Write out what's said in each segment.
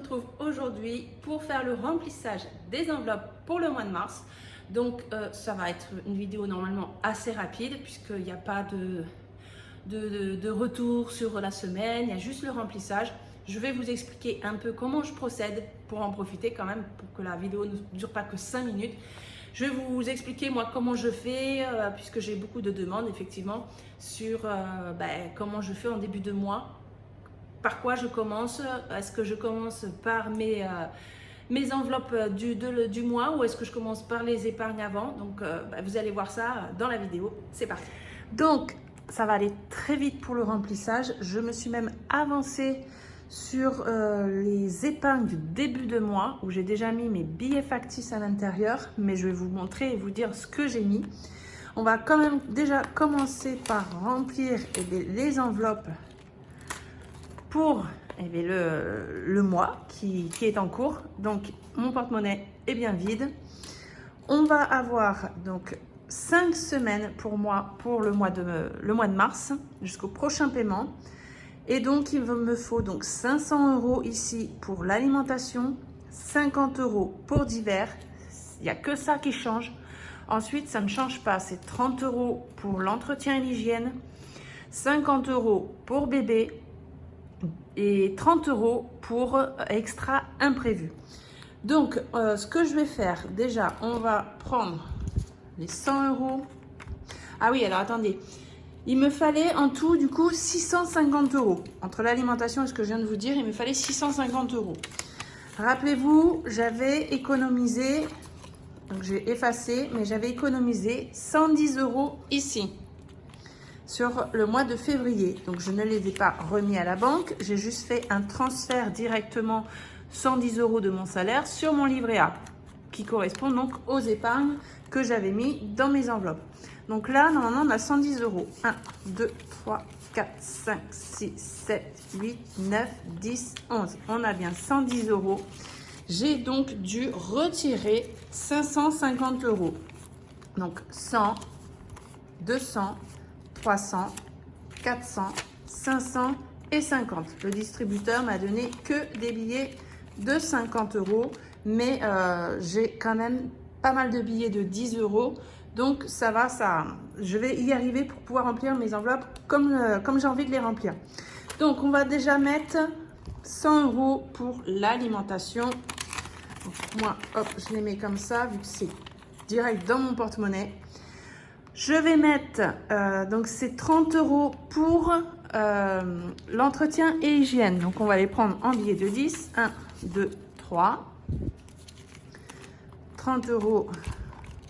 retrouve aujourd'hui pour faire le remplissage des enveloppes pour le mois de mars. Donc ça va être une vidéo normalement assez rapide puisqu'il n'y a pas de retour sur la semaine, il y a juste le remplissage. Je vais vous expliquer un peu comment je procède pour en profiter quand même, pour que la vidéo ne dure pas que 5 minutes. Je vais vous expliquer moi comment je fais, puisque j'ai beaucoup de demandes effectivement sur comment je fais en début de mois. Par quoi je commence? Est-ce que je commence par mes enveloppes du mois ou est-ce que je commence par les épargnes avant? Donc vous allez voir ça dans la vidéo. C'est parti. Donc ça va aller très vite pour le remplissage. Je me suis même avancée sur les épargnes du début de mois où j'ai déjà mis mes billets factices à l'intérieur, mais je vais vous montrer et vous dire ce que j'ai mis. On va quand même déjà commencer par remplir les enveloppes pour le mois qui est en cours. Donc mon porte-monnaie est bien vide. On va avoir donc 5 semaines pour moi pour le mois de mars jusqu'au prochain paiement. Et donc il me faut donc 500 € ici pour l'alimentation, 50 € pour divers. Il n'y a que ça qui change. Ensuite ça ne change pas, c'est 30 € pour l'entretien et l'hygiène, 50 € pour bébé et 30 € pour extra imprévu. Donc ce que je vais faire, déjà on va prendre les 100 €. Ah oui, alors attendez, il me fallait en tout du coup 650 € entre l'alimentation et ce que je viens de vous dire. Il me fallait 650 €. Rappelez-vous, j'avais économisé, donc j'ai effacé, mais j'avais économisé 110 € ici sur le mois de février. Donc je ne les ai pas remis à la banque, j'ai juste fait un transfert directement 110 € de mon salaire sur mon livret A qui correspond donc aux épargnes que j'avais mis dans mes enveloppes. Donc là normalement on a 110 €. 1, 2, 3, 4, 5, 6, 7, 8, 9, 10, 11. On a bien 110 €. J'ai donc dû retirer 550 €. Donc 100, 200, 300, 400, 500 et 50. Le distributeur m'a donné que des billets de 50 €, mais j'ai quand même pas mal de billets de 10 €. Donc ça va, je vais y arriver pour pouvoir remplir mes enveloppes comme j'ai envie de les remplir. Donc on va déjà mettre 100 € pour l'alimentation. Moi, hop, je les mets comme ça, vu que c'est direct dans mon porte-monnaie. Je vais mettre, donc c'est 30 € pour l'entretien et hygiène. Donc on va les prendre en billets de 10. 1, 2, 3. 30 €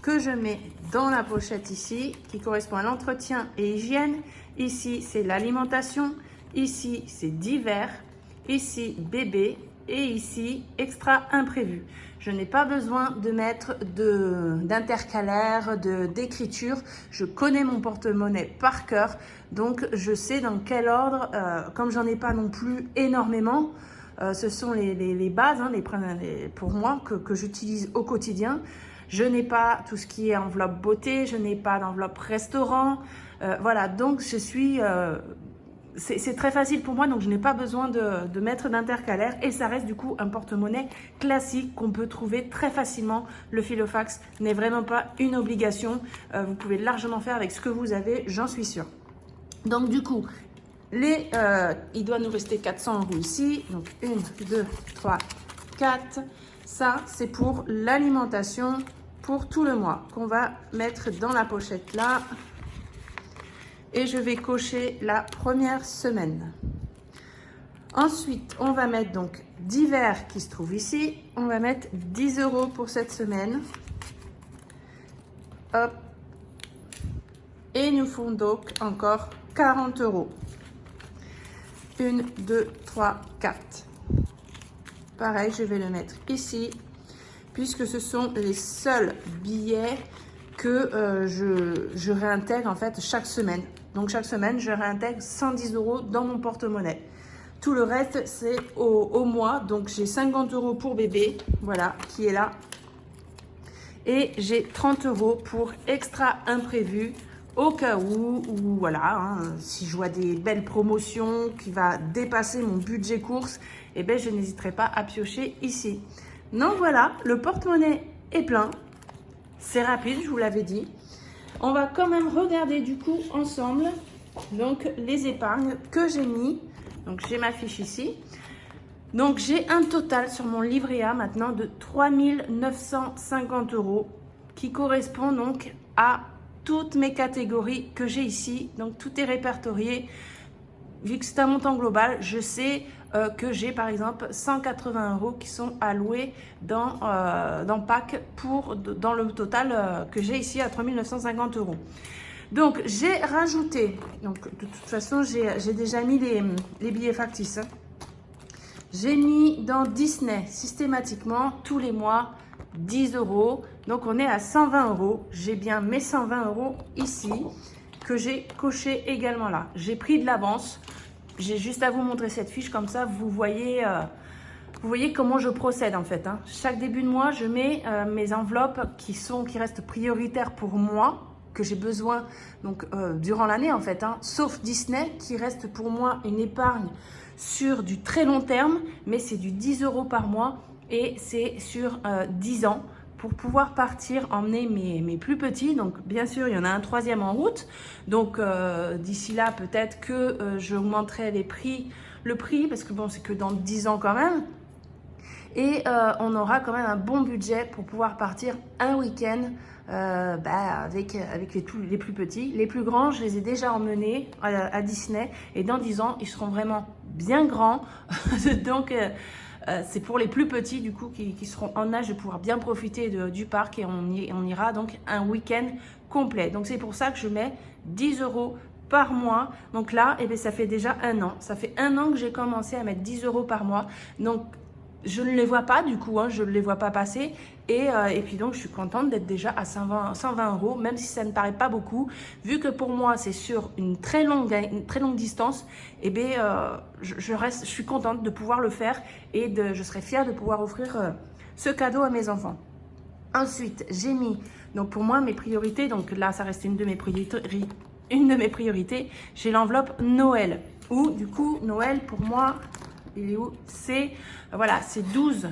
que je mets dans la pochette ici, qui correspond à l'entretien et hygiène. Ici, c'est l'alimentation. Ici, c'est divers. Ici, bébé. Et ici, extra imprévu. Je n'ai pas besoin de mettre d'intercalaire, d'écriture. Je connais mon porte-monnaie par cœur. Donc, je sais dans quel ordre, comme j'en ai pas non plus énormément, ce sont les bases, hein, pour moi, que j'utilise au quotidien. Je n'ai pas tout ce qui est enveloppe beauté, je n'ai pas d'enveloppe restaurant. Voilà, donc je suis... c'est très facile pour moi, donc je n'ai pas besoin de mettre d'intercalaire. Et ça reste du coup un porte-monnaie classique qu'on peut trouver très facilement. Le Filofax n'est vraiment pas une obligation. Vous pouvez largement faire avec ce que vous avez, j'en suis sûre. Donc du coup... il doit nous rester 400 € ici. Donc 1, 2, 3, 4. Ça, c'est pour l'alimentation pour tout le mois qu'on va mettre dans la pochette là. Et je vais cocher la première semaine. Ensuite, on va mettre donc divers qui se trouve ici. On va mettre 10 € pour cette semaine. Hop. Et nous font donc encore 40 €. 1, 2, 3, 4. Pareil, je vais le mettre ici, puisque ce sont les seuls billets que je réintègre en fait chaque semaine. Donc chaque semaine, je réintègre 110 € dans mon porte-monnaie. Tout le reste, c'est au mois. Donc j'ai 50 € pour bébé, voilà, qui est là. Et j'ai 30 € pour extra imprévu au cas où voilà, hein, si je vois des belles promotions qui va dépasser mon budget course, eh ben, je n'hésiterai pas à piocher ici. Donc voilà, le porte-monnaie est plein. C'est rapide, je vous l'avais dit. On va quand même regarder du coup ensemble donc les épargnes que j'ai mis. Donc j'ai ma fiche ici. Donc j'ai un total sur mon livret A maintenant de 3 950 € qui correspond donc à toutes mes catégories que j'ai ici. Donc tout est répertorié. Vu que c'est un montant global, je sais que j'ai par exemple 180 € qui sont alloués dans PAC dans le total que j'ai ici à 3 950 €. Donc j'ai rajouté, donc de toute façon j'ai déjà mis les billets factices. Hein. J'ai mis dans Disney systématiquement tous les mois 10 €. Donc on est à 120 €. J'ai bien mes 120 € ici que j'ai coché également là. J'ai pris de l'avance. J'ai juste à vous montrer cette fiche comme ça, vous voyez comment je procède en fait. Hein. Chaque début de mois, je mets mes enveloppes qui restent prioritaires pour moi, que j'ai besoin donc durant l'année en fait. Hein. Sauf Disney qui reste pour moi une épargne sur du très long terme, mais c'est du 10 € par mois et c'est sur 10 ans. Pour pouvoir partir, emmener mes plus petits. Donc, bien sûr, il y en a un troisième en route. Donc, d'ici là, peut-être que j'augmenterai le prix, parce que bon, c'est que dans 10 ans quand même. Et on aura quand même un bon budget pour pouvoir partir un week-end avec les plus petits. Les plus grands, je les ai déjà emmenés à Disney. Et dans 10 ans, ils seront vraiment bien grands. Donc, c'est pour les plus petits du coup qui seront en âge de pouvoir bien profiter du parc et on ira donc un week-end complet. Donc c'est pour ça que je mets 10 € par mois. Donc là, eh bien, ça fait déjà un an. Ça fait un an que j'ai commencé à mettre 10 € par mois. Donc je ne les vois pas du coup, hein, je ne les vois pas passer. Et puis donc je suis contente d'être déjà à 120 €, même si ça ne paraît pas beaucoup. Vu que pour moi c'est sur une très longue distance, eh bien, je suis contente de pouvoir le faire et je serai fière de pouvoir offrir ce cadeau à mes enfants. Ensuite, j'ai mis, donc pour moi mes priorités, donc là ça reste une de mes priorités, j'ai l'enveloppe Noël. Où du coup Noël pour moi, il est où? C'est, voilà, c'est 12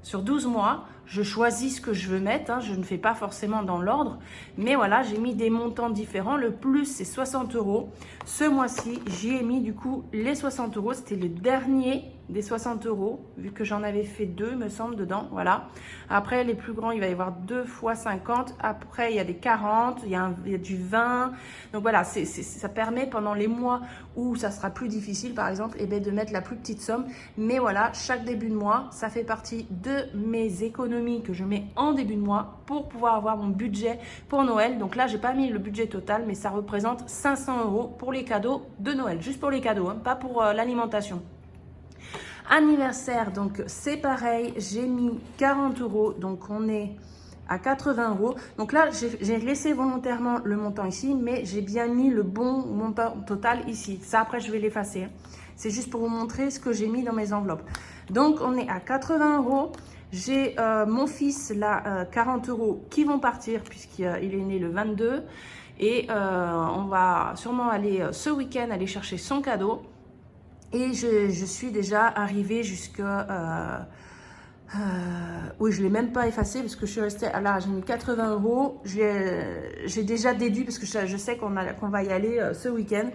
sur 12 mois. Je choisis ce que je veux mettre, hein, je ne fais pas forcément dans l'ordre. Mais voilà, j'ai mis des montants différents. Le plus, c'est 60 €. Ce mois-ci, j'y ai mis du coup les 60 €. C'était le dernier des 60 €, vu que j'en avais fait 2, me semble, dedans. Voilà. Après, les plus grands, il va y avoir 2 fois 50. Après, il y a des 40, il y a du 20. Donc voilà, ça permet pendant les mois où ça sera plus difficile, par exemple, eh bien, de mettre la plus petite somme. Mais voilà, chaque début de mois, ça fait partie de mes économies que je mets en début de mois pour pouvoir avoir mon budget pour Noël. Donc là, j'ai pas mis le budget total, mais ça représente 500 € pour les cadeaux de Noël. Juste pour les cadeaux, hein, pas pour l'alimentation. Anniversaire, donc c'est pareil, j'ai mis 40 €, donc on est à 80 €. Donc là, j'ai laissé volontairement le montant ici, mais j'ai bien mis le bon montant total ici. Ça, après, je vais l'effacer. C'est juste pour vous montrer ce que j'ai mis dans mes enveloppes. Donc, on est à 80 €. J'ai mon fils, là, 40 € qui vont partir puisqu'il est né le 22. Et on va sûrement aller ce week-end aller chercher son cadeau. Et je suis déjà arrivée jusqu'à... oui, je ne l'ai même pas effacé parce que je suis restée... Là, j'ai mis 80 €. J'ai déjà déduit parce que je sais qu'on va y aller ce week-end.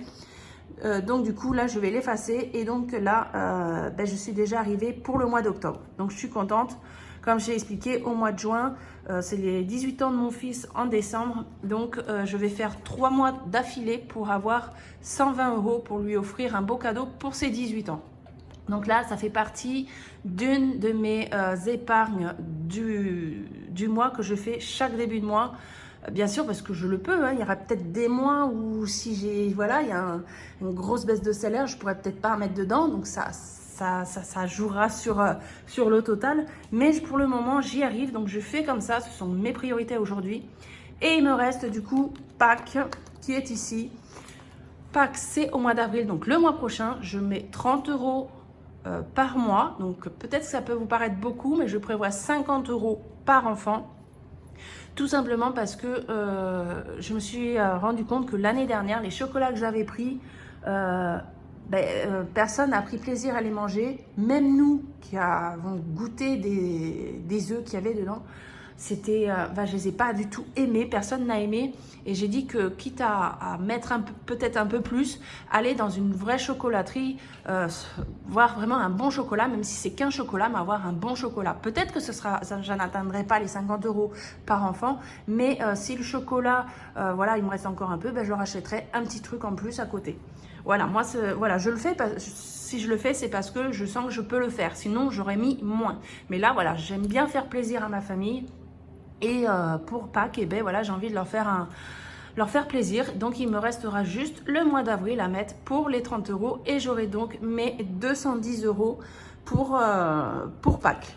Donc, du coup, là, je vais l'effacer. Et donc, là, je suis déjà arrivée pour le mois d'octobre. Donc, je suis contente. Comme j'ai expliqué, au mois de juin, c'est les 18 ans de mon fils en décembre. Donc, je vais faire 3 mois d'affilée pour avoir 120 € pour lui offrir un beau cadeau pour ses 18 ans. Donc là, ça fait partie d'une de mes épargnes du mois que je fais chaque début de mois. Bien sûr, parce que je le peux. Hein. Il y aura peut-être des mois où si il y a une grosse baisse de salaire, je pourrais peut-être pas en mettre dedans. Donc ça jouera sur le total. Mais pour le moment, j'y arrive. Donc je fais comme ça. Ce sont mes priorités aujourd'hui. Et il me reste du coup Pâques qui est ici. Pâques, c'est au mois d'avril. Donc le mois prochain, je mets 30 € par mois. Donc peut-être que ça peut vous paraître beaucoup, mais je prévois 50 € par enfant. Tout simplement parce que je me suis rendu compte que l'année dernière, les chocolats que j'avais pris, personne n'a pris plaisir à les manger. Même nous qui avons goûté des œufs qu'il y avait dedans, c'était, je les ai pas du tout aimés, personne n'a aimé. Et j'ai dit que quitte à mettre peut-être un peu plus, aller dans une vraie chocolaterie, voir vraiment un bon chocolat, même si c'est qu'un chocolat, mais avoir un bon chocolat. Peut-être que je n'atteindrai pas les 50 € par enfant, mais si le chocolat, voilà, il me reste encore un peu, je rachèterai un petit truc en plus à côté. Voilà, moi, voilà, je le fais, si je le fais, c'est parce que je sens que je peux le faire. Sinon, j'aurais mis moins. Mais là, voilà, j'aime bien faire plaisir à ma famille. Et pour Pâques, voilà, j'ai envie de leur faire plaisir. Donc, il me restera juste le mois d'avril à mettre pour les 30 €. Et j'aurai donc mes 210 € pour Pâques.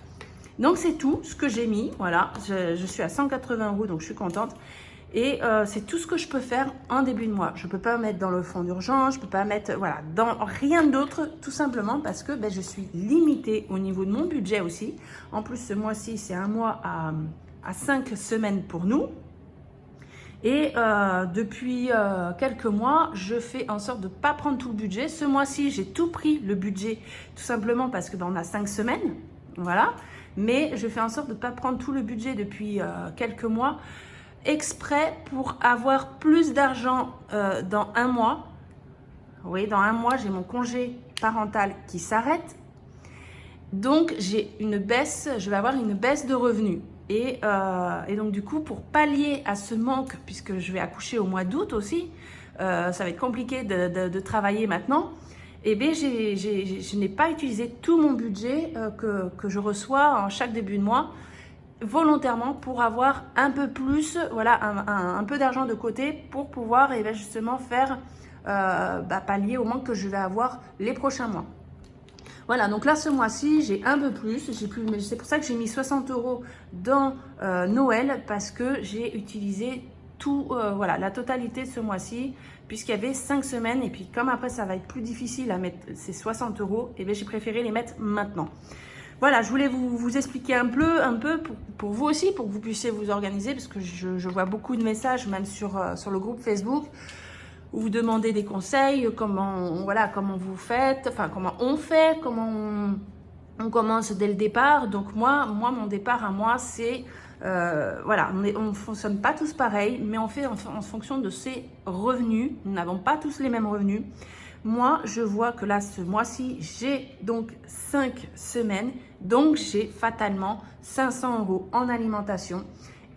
Donc, c'est tout ce que j'ai mis. Voilà, je suis à 180 €, donc je suis contente. Et c'est tout ce que je peux faire en début de mois. Je ne peux pas mettre dans le fonds d'urgence, je ne peux pas mettre dans rien d'autre, tout simplement parce que je suis limitée au niveau de mon budget aussi. En plus, ce mois-ci, c'est un mois à 5 semaines pour nous. Et depuis quelques mois, je fais en sorte de ne pas prendre tout le budget. Ce mois-ci, j'ai tout pris le budget, tout simplement parce que on a 5 semaines. Voilà. Mais je fais en sorte de ne pas prendre tout le budget depuis quelques mois, exprès pour avoir plus d'argent dans un mois. Oui, dans un mois, j'ai mon congé parental qui s'arrête. Donc, je vais avoir une baisse de revenus. Et donc, du coup, pour pallier à ce manque, puisque je vais accoucher au mois d'août aussi, ça va être compliqué de travailler maintenant, je n'ai pas utilisé tout mon budget que je reçois en chaque début de mois, volontairement pour avoir un peu plus, voilà, un peu d'argent de côté pour pouvoir justement faire pallier au manque que je vais avoir les prochains mois. Voilà, donc là ce mois-ci j'ai un peu plus, c'est pour ça que j'ai mis 60 € dans Noël, parce que j'ai utilisé tout, la totalité de ce mois-ci, puisqu'il y avait 5 semaines, et puis comme après ça va être plus difficile à mettre ces 60 €, j'ai préféré les mettre maintenant. Voilà, je voulais vous expliquer un peu pour vous aussi, pour que vous puissiez vous organiser, parce que je vois beaucoup de messages, même sur le groupe Facebook, où vous demandez des conseils, comment vous faites, enfin comment on fait, comment on commence dès le départ. Donc moi mon départ à moi, c'est, on ne fonctionne pas tous pareil, mais on fait en fonction de ses revenus. Nous n'avons pas tous les mêmes revenus. Moi, je vois que là, ce mois-ci, j'ai donc 5 semaines. Donc, j'ai fatalement 500 € en alimentation.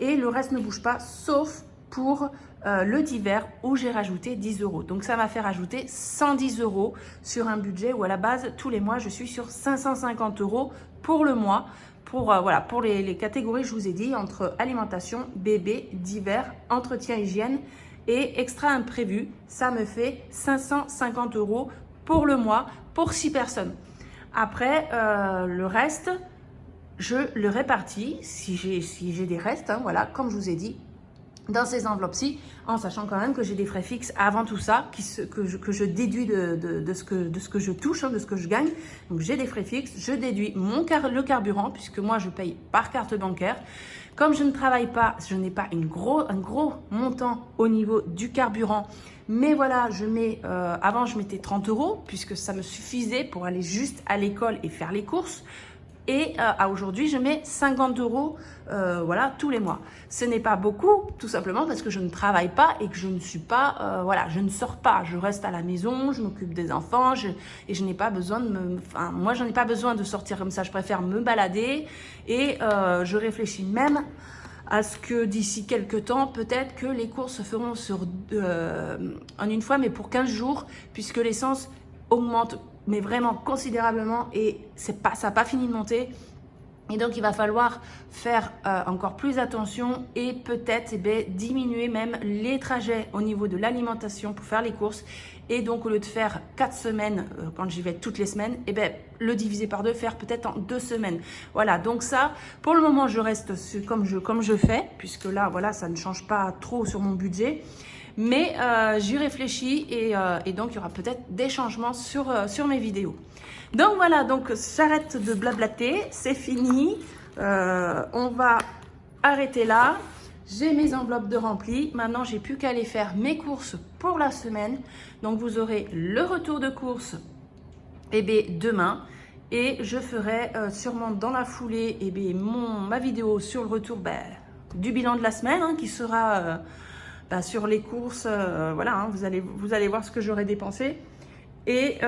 Et le reste ne bouge pas, sauf pour le d'hiver où j'ai rajouté 10 €. Donc, ça m'a fait rajouter 110 € sur un budget où à la base, tous les mois, je suis sur 550 € pour le mois. Pour les catégories, je vous ai dit, entre alimentation, bébé, d'hiver, entretien, hygiène et extra imprévu, ça me fait 550 € pour le mois pour 6 personnes. Après, le reste, je le répartis, si j'ai des restes, voilà, comme je vous ai dit, dans ces enveloppes-ci, en sachant quand même que j'ai des frais fixes avant tout ça, que je déduis de ce que je touche, de ce que je gagne. Donc j'ai des frais fixes, je déduis le carburant, puisque moi je paye par carte bancaire. Comme je ne travaille pas, je n'ai pas un gros montant au niveau du carburant. Mais voilà, avant je mettais 30 €, puisque ça me suffisait pour aller juste à l'école et faire les courses. Et aujourd'hui, je mets 50 € tous les mois. Ce n'est pas beaucoup, tout simplement parce que je ne travaille pas et que je ne suis pas, je ne sors pas. Je reste à la maison, je m'occupe des enfants et je n'ai pas besoin moi, j'en ai pas besoin de sortir comme ça. Je préfère me balader et je réfléchis même à ce que d'ici quelques temps, peut-être que les courses se feront en une fois, mais pour 15 jours, puisque l'essence augmente mais vraiment considérablement et ça n'a pas fini de monter. Et donc, il va falloir faire encore plus attention et peut-être diminuer même les trajets au niveau de l'alimentation pour faire les courses. Et donc, au lieu de faire 4 semaines, quand j'y vais toutes les semaines, le diviser par 2, faire peut-être en 2 semaines. Voilà, donc ça, pour le moment, je reste comme je fais, puisque là, voilà, ça ne change pas trop sur mon budget. Mais j'y réfléchis et donc il y aura peut-être des changements sur mes vidéos. Donc voilà, donc j'arrête de blablater, c'est fini. On va arrêter là. j'ai mes enveloppes de remplis. Maintenant, j'ai plus qu'à aller faire mes courses pour la semaine. Donc, vous aurez le retour de course demain. Et je ferai sûrement dans la foulée ma vidéo sur le retour du bilan de la semaine qui sera sur les courses. Voilà, vous allez voir ce que j'aurai dépensé. Et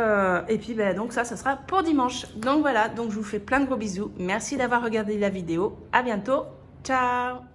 puis donc ça sera pour dimanche. Donc voilà, donc je vous fais plein de gros bisous. Merci d'avoir regardé la vidéo. À bientôt. Ciao.